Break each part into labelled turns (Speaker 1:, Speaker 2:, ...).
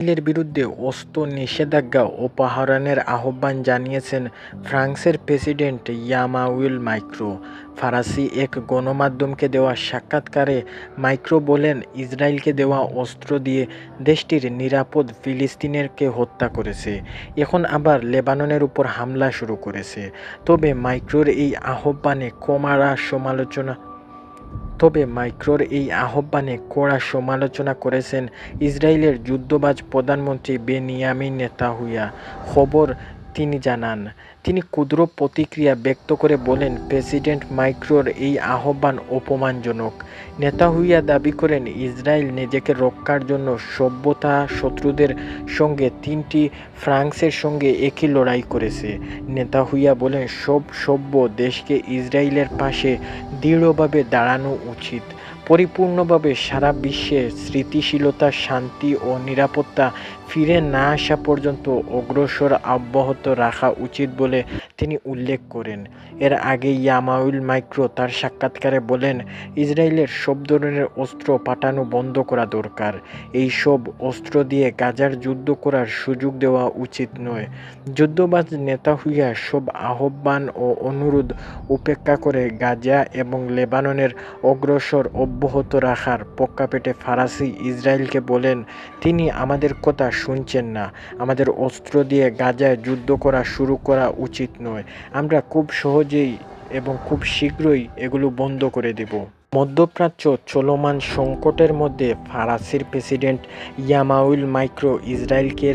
Speaker 1: ইসরায়েলের বিরুদ্ধে অস্ত্র নিষেধাজ্ঞা অপসারণের আহ্বান জানিয়েছেন ফ্রান্সের প্রেসিডেন্ট ইয়ামানুয়েল ম্যাক্রো। ফরাসি এক গণমাধ্যমকে দেওয়া সাক্ষাৎকারে ম্যাক্রো বলেন, ইসরায়েলকে দেওয়া অস্ত্র দিয়ে দেশটির নিরাপদ ফিলিস্তিনিদেরকে হত্যা করেছে, এখন আবার লেবাননের উপর হামলা শুরু করেছে। তবে ম্যাক্রোর এই আহ্বানে কড়া সমালোচনা করেছেন ইসরায়েলের যুদ্ধবাজ প্রধানমন্ত্রী বেনিয়ামিন নেতানিয়াহু। খবর তিনি জানান, তিনি ক্ষুদ্র প্রতিক্রিয়া ব্যক্ত করে বলেন, প্রেসিডেন্ট ম্যাক্রোর এই আহ্বান অপমানজনক। নেতানিয়াহু দাবি করেন, ইসরায়েল নিজেকে রক্ষার জন্য সভ্যতা শত্রুদের সঙ্গে তিনটি ফ্রান্সের সঙ্গে একই লড়াই করেছে। নেতানিয়াহু বলেন, সব সভ্য দেশকে ইসরায়েলের পাশে দৃঢ়ভাবে দাঁড়ানো উচিত। পরিপূর্ণভাবে সারা বিশ্বে স্থিতিশীলতা, শান্তি ও নিরাপত্তা ফিরে না আসা পর্যন্ত অগ্রসর অব্যাহত রাখা উচিত বলে তিনি উল্লেখ করেন। এর আগে ইয়ামানুয়েল ম্যাক্রো তার সাক্ষাৎকারে বলেন, ইসরায়েলের সব ধরনের অস্ত্র পাঠানো বন্ধ করা দরকার। এই সব অস্ত্র দিয়ে গাজার যুদ্ধ করার সুযোগ দেওয়া উচিত নয়। যুদ্ধবাজ নেতানিয়াহু সব আহ্বান ও অনুরোধ উপেক্ষা করে গাজা এবং লেবাননের অগ্রসর অব্যাহত রাখার প্রেক্ষাপটে ফরাসি ইসরায়েলকে বলেন, তিনি আমাদের কথা শুনছেন না। আমাদের অস্ত্র দিয়ে গাজায় যুদ্ধ শুরু করা উচিত নয়। আমরা খুব সহজেই এবং খুব শীঘ্রই এগুলো বন্ধ করে দেব। মধ্যপ্রাচ্য চলমান সংকটের মধ্যে ফরাসির প্রেসিডেন্ট ইয়ামানুয়েল ম্যাক্রো ইসরায়েলকে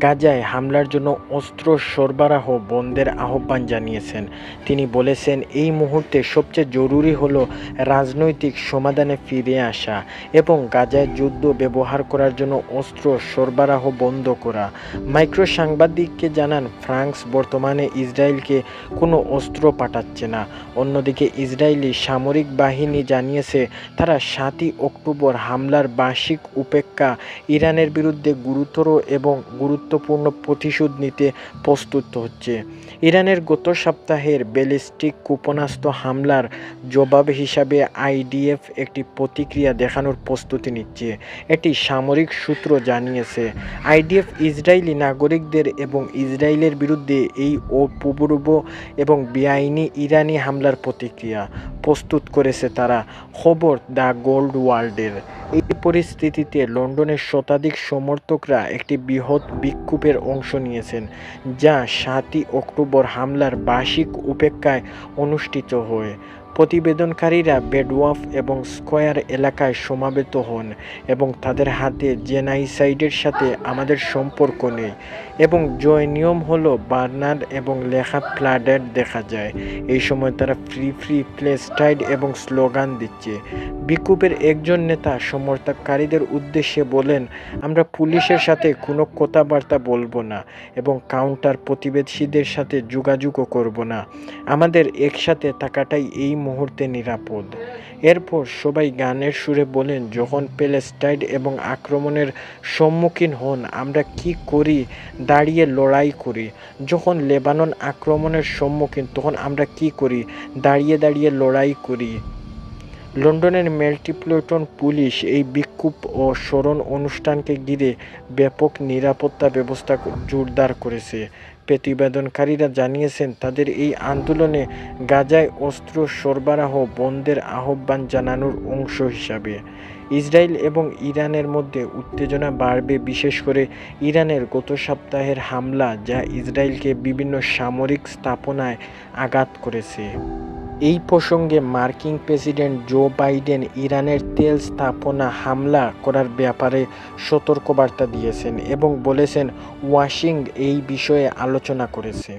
Speaker 1: গাজায় হামলার জন্য অস্ত্র সরবরাহ বন্ধের আহ্বান জানিয়েছেন। তিনি বলেছেন, এই মুহূর্তে সবচেয়ে জরুরি হলো রাজনৈতিক সমাধানে ফিরে আসা এবং গাজায় যুদ্ধ ব্যবহার করার জন্য অস্ত্র সরবরাহ বন্ধ করা। ম্যাক্রো সাংবাদিককে জানান, ফ্রান্স বর্তমানে ইসরায়েলকে কোনো অস্ত্র পাঠাচ্ছে না। অন্যদিকে ইসরায়েলি সামরিক বাহিনী জানিয়েছে, তারা 7 অক্টোবর হামলার বার্ষিক উপেক্ষা ইরানের বিরুদ্ধে গুরুতর এবং গুরুত্বপূর্ণ প্রতিশোধ নিতে প্রস্তুত হচ্ছে। ইরানের গত সপ্তাহের ব্যালিস্টিক ক্ষেপণাস্ত্র হামলার জবাব হিসাবে আইডিএফ একটি প্রতিক্রিয়া দেখানোর প্রস্তুতি নিচ্ছে, এটি সামরিক সূত্র জানিয়েছে। আইডিএফ ইসরায়েলি নাগরিকদের এবং ইসরায়েলের বিরুদ্ধে এই অপূর্ব এবং বেআইনি ইরানি হামলার প্রতিক্রিয়া প্রস্তুত করেছে তারা। খবর দ্য গোল্ড ওয়ার্ল্ডের। এই পরিস্থিতিতে লন্ডনের শতাধিক সমর্থকরা একটি বৃহৎ বিক্ষোভের অংশ নিয়েছেন, যা 7 অক্টোবর হামলার বার্ষিক উপেক্ষায় অনুষ্ঠিত হয়। প্রতিবেদনকারীরা বেডওয়ার্ফ এবং স্কয়ার এলাকায় সমবেত হন এবং তাদের হাতে জেনাইসাইডের সাথে আমাদের সম্পর্ক নেই এবং জয় নিয়ম হলো বার্নার এবং লেখা প্ল্যাকার্ড দেখা যায়। এই সময় তারা ফ্রি প্যালেস্টাইন এবং স্লোগান দিচ্ছে। বিক্ষোভের একজন নেতা সমর্থককারীদের উদ্দেশ্যে বলেন, আমরা পুলিশের সাথে কোনো কথাবার্তা বলবো না এবং কাউন্টার প্রতিবেশীদের সাথে যোগাযোগও করব না। আমাদের একসাথে থাকাটাই এই মুহূর্তে নিরাপদ। এরপর সবাই গানের সুরে বলেন, যখন প্যালেস্টাইন এবং আক্রমণের সম্মুখীন হন আমরা কি করি? দাঁড়িয়ে লড়াই করি। যখন লেবানন আক্রমণের সম্মুখীন তখন আমরা কি করি? দাঁড়িয়ে লড়াই করি। লন্ডনের মেট্রোপলিটন পুলিশ এই বিক্ষোভ ও স্মরণ অনুষ্ঠানকে ঘিরে ব্যাপক নিরাপত্তা ব্যবস্থা জোরদার করেছে। প্রতিবেদনকারীরা জানিয়েছেন, তাদের এই আন্দোলনে গাজায় অস্ত্র সরবরাহ বন্ধের আহ্বান জানানোর অংশ হিসাবে। ইসরায়েল এবং ইরানের মধ্যে উত্তেজনা বাড়বে, বিশেষ করে ইরানের গত সপ্তাহের হামলা, যা ইসরায়েলকে বিভিন্ন সামরিক স্থাপনায় আঘাত করেছে। এই প্রসঙ্গে মার্কিন প্রেসিডেন্ট জো বাইডেন ইরানের তেল স্থাপনা হামলা করার ব্যাপারে সতর্কবার্তা দিয়েছেন এবং বলেছেন, ওয়াশিংটন এই বিষয়ে আলোচনা করেছে।